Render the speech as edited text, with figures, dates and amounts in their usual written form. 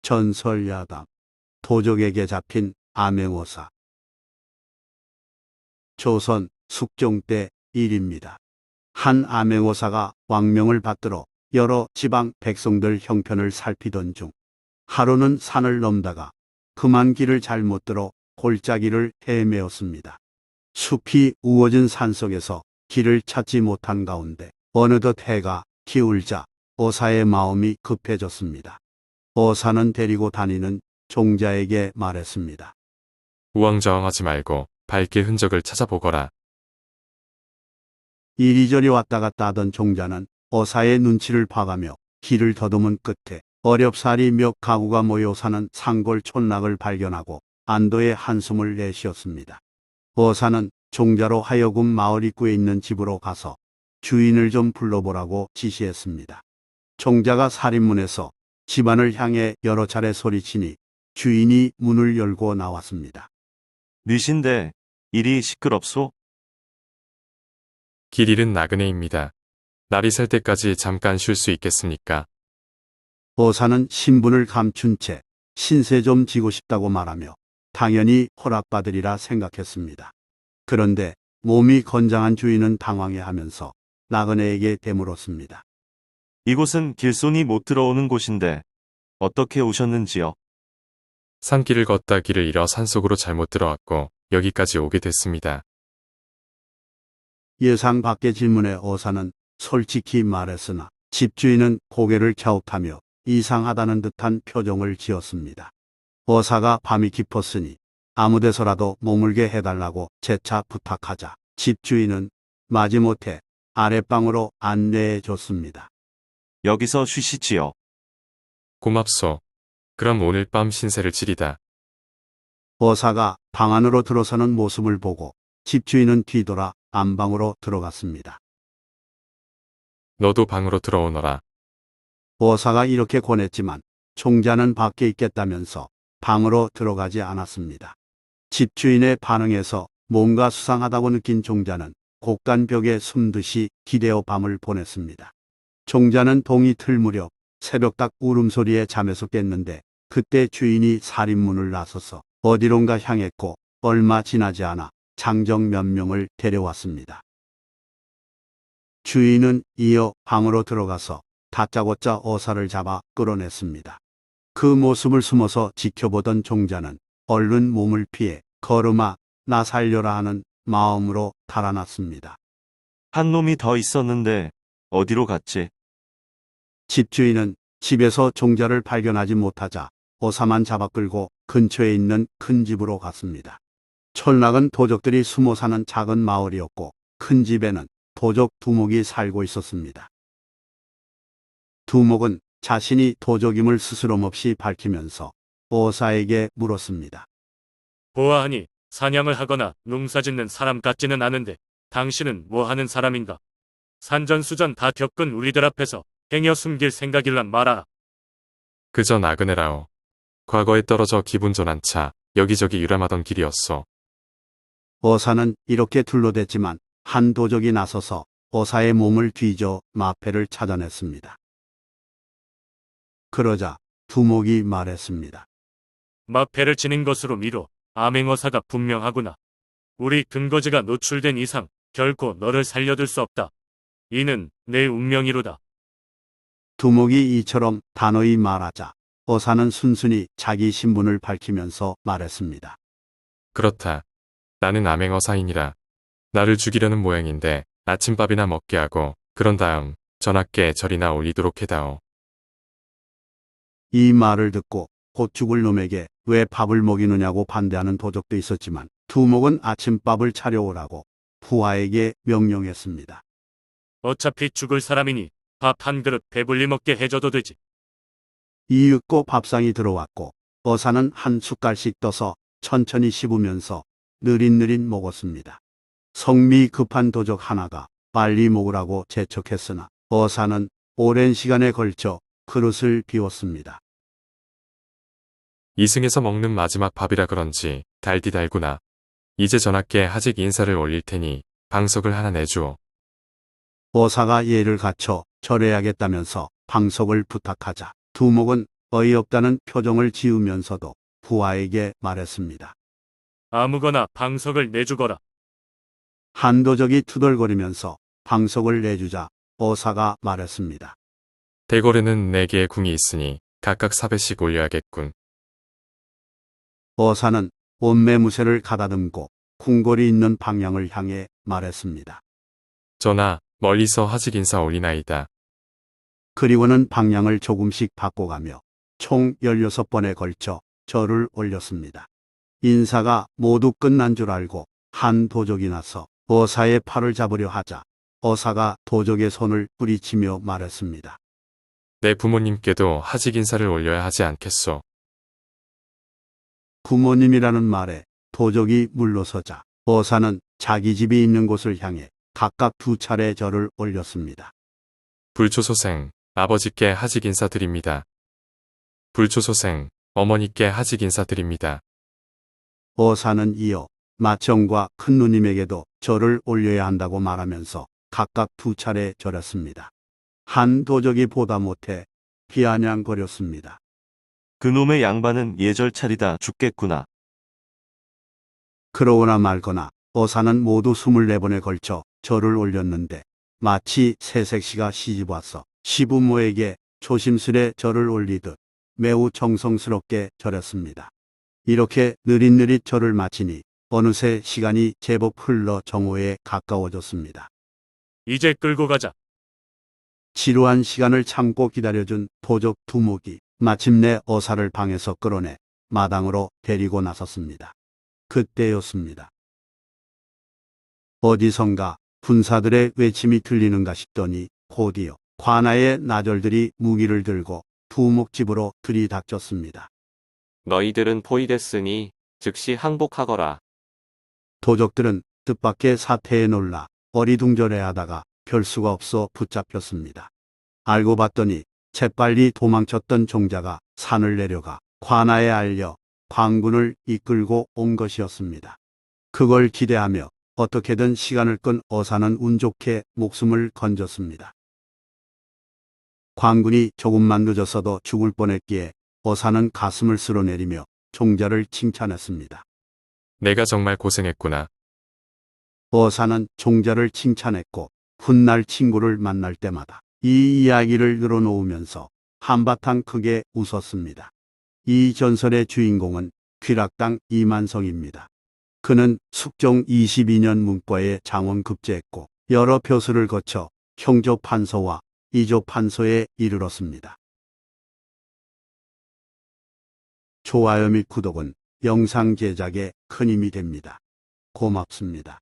전설야담. 도적에게 잡힌 암행어사. 조선 숙종 때 일입니다. 한 암행어사가 왕명을 받들어 여러 지방 백성들 형편을 살피던 중 하루는 산을 넘다가 그만 길을 잘못 들어 골짜기를 헤매었습니다. 숲이 우거진 산속에서 길을 찾지 못한 가운데 어느덧 해가 기울자 어사의 마음이 급해졌습니다. 어사는 데리고 다니는 종자에게 말했습니다. 우왕좌왕하지 말고 발길 흔적을 찾아보거라. 이리저리 왔다 갔다 하던 종자는 어사의 눈치를 봐가며 길을 더듬은 끝에 어렵사리 몇 가구가 모여 사는 산골 촌락을 발견하고 안도의 한숨을 내쉬었습니다. 어사는 종자로 하여금 마을 입구에 있는 집으로 가서 주인을 좀 불러보라고 지시했습니다. 종자가 살인문에서 집안을 향해 여러 차례 소리치니 주인이 문을 열고 나왔습니다. 늦신데 이리 시끄럽소? 길 잃은 나그네입니다. 날이 셀 때까지 잠깐 쉴 수 있겠습니까? 어사는 신분을 감춘 채 신세 좀 지고 싶다고 말하며 당연히 허락받으리라 생각했습니다. 그런데 몸이 건장한 주인은 당황해하면서 나그네에게 되물었습니다. 이곳은 길손이 못 들어오는 곳인데 어떻게 오셨는지요? 산길을 걷다 길을 잃어 산속으로 잘못 들어왔고 여기까지 오게 됐습니다. 예상 밖의 질문에 어사는 솔직히 말했으나 집주인은 고개를 갸웃하며 이상하다는 듯한 표정을 지었습니다. 어사가 밤이 깊었으니 아무데서라도 머물게 해달라고 재차 부탁하자 집주인은 마지못해 아랫방으로 안내해 줬습니다. 여기서 쉬시지요. 고맙소. 그럼 오늘 밤 신세를 지리다. 어사가 방 안으로 들어서는 모습을 보고 집주인은 뒤돌아 안방으로 들어갔습니다. 너도 방으로 들어오너라. 어사가 이렇게 권했지만 종자는 밖에 있겠다면서 방으로 들어가지 않았습니다. 집주인의 반응에서 뭔가 수상하다고 느낀 종자는 곡간벽에 숨듯이 기대어 밤을 보냈습니다. 종자는 동이 틀 무렵 새벽닭 울음소리에 잠에서 깼는데 그때 주인이 살인문을 나서서 어디론가 향했고 얼마 지나지 않아 장정 몇 명을 데려왔습니다. 주인은 이어 방으로 들어가서 다짜고짜 어사를 잡아 끌어냈습니다. 그 모습을 숨어서 지켜보던 종자는 얼른 몸을 피해 걸음아 나 살려라 하는 마음으로 달아났습니다. 한 놈이 더 있었는데 어디로 갔지? 집주인은 집에서 종자를 발견하지 못하자 어사만 잡아 끌고 근처에 있는 큰 집으로 갔습니다. 촌락은 도적들이 숨어 사는 작은 마을이었고 큰 집에는 도적 두목이 살고 있었습니다. 두목은 자신이 도적임을 스스럼없이 밝히면서 어사에게 물었습니다. 보아하니 사냥을 하거나 농사짓는 사람 같지는 않은데 당신은 뭐 하는 사람인가? 산전수전 다 겪은 우리들 앞에서 행여 숨길 생각일란 말아. 그저 나그네라오. 과거에 떨어져 기분 전환 차 여기저기 유람하던 길이었소. 어사는 이렇게 둘러댔지만 한 도적이 나서서 어사의 몸을 뒤져 마패를 찾아냈습니다. 그러자 두목이 말했습니다. 마패를 지닌 것으로 미뤄 암행어사가 분명하구나. 우리 근거지가 노출된 이상 결코 너를 살려둘 수 없다. 이는 내 운명이로다. 두목이 이처럼 단호히 말하자 어사는 순순히 자기 신분을 밝히면서 말했습니다. 그렇다. 나는 암행어사이니라. 나를 죽이려는 모양인데 아침밥이나 먹게 하고 그런 다음 전하께 절이나 올리도록 해다오. 이 말을 듣고 곧 죽을 놈에게 왜 밥을 먹이느냐고 반대하는 도적도 있었지만 두목은 아침밥을 차려오라고 부하에게 명령했습니다. 어차피 죽을 사람이니 밥 한 그릇 배불리 먹게 해줘도 되지. 이윽고 밥상이 들어왔고 어사는 한 숟갈씩 떠서 천천히 씹으면서 느릿느릿 먹었습니다. 성미 급한 도적 하나가 빨리 먹으라고 재촉했으나 어사는 오랜 시간에 걸쳐 그릇을 비웠습니다. 이승에서 먹는 마지막 밥이라 그런지 달디 달구나. 이제 전하께 하직 인사를 올릴 테니 방석을 하나 내주오. 어사가 예를 갖춰 절해야겠다면서 방석을 부탁하자 두목은 어이없다는 표정을 지으면서도 부하에게 말했습니다. 아무거나 방석을 내주거라. 한 도적이 투덜거리면서 방석을 내주자 어사가 말했습니다. 대궐에는 4개의 궁이 있으니 각각 4배씩 올려야겠군. 어사는 옷매무새를 가다듬고 궁궐이 있는 방향을 향해 말했습니다. 전하, 멀리서 하직 인사 올리나이다. 그리고는 방향을 조금씩 바꿔가며 총 16번에 걸쳐 절을 올렸습니다. 인사가 모두 끝난 줄 알고 한 도적이 나서 어사의 팔을 잡으려 하자 어사가 도적의 손을 뿌리치며 말했습니다. 내 부모님께도 하직 인사를 올려야 하지 않겠소. 부모님이라는 말에 도적이 물러서자 어사는 자기 집이 있는 곳을 향해 각각 2차례 절을 올렸습니다. 불초소생, 아버지께 하직 인사드립니다. 불초소생, 어머니께 하직 인사드립니다. 어사는 이어 맏형과 큰누님에게도 절을 올려야 한다고 말하면서 각각 2차례 절했습니다. 한 도적이 보다 못해 비아냥거렸습니다. 그놈의 양반은 예절 차리다 죽겠구나. 그러거나 말거나 어사는 모두 24번에 걸쳐 절을 올렸는데 마치 새색시가 시집와서 시부모에게 조심스레 절을 올리듯 매우 정성스럽게 절했습니다. 이렇게 느릿느릿 절을 마치니 어느새 시간이 제법 흘러 정오에 가까워졌습니다. 이제 끌고 가자. 지루한 시간을 참고 기다려준 도적 두목이 마침내 어사를 방에서 끌어내 마당으로 데리고 나섰습니다. 그때였습니다. 어디선가 군사들의 외침이 들리는가 싶더니 곧이어 관아의 나절들이 무기를 들고 두목 집으로 들이닥쳤습니다. 너희들은 포위됐으니 즉시 항복하거라. 도적들은 뜻밖의 사태에 놀라 어리둥절해하다가 별 수가 없어 붙잡혔습니다. 알고 봤더니 재빨리 도망쳤던 종자가 산을 내려가 관아에 알려 관군을 이끌고 온 것이었습니다. 그걸 기대하며 어떻게든 시간을 끈 어사는 운 좋게 목숨을 건졌습니다. 관군이 조금만 늦었어도 죽을 뻔했기에 어사는 가슴을 쓸어내리며 종자를 칭찬했습니다. 내가 정말 고생했구나. 어사는 종자를 칭찬했고 훗날 친구를 만날 때마다 이 이야기를 늘어놓으면서 한바탕 크게 웃었습니다. 이 전설의 주인공은 귀락당 이만성입니다. 그는 숙종 22년 문과에 장원급제했고 여러 표수를 거쳐 형조 판서와 이조 판서에 이르렀습니다. 좋아요 및 구독은 영상 제작에 큰 힘이 됩니다. 고맙습니다.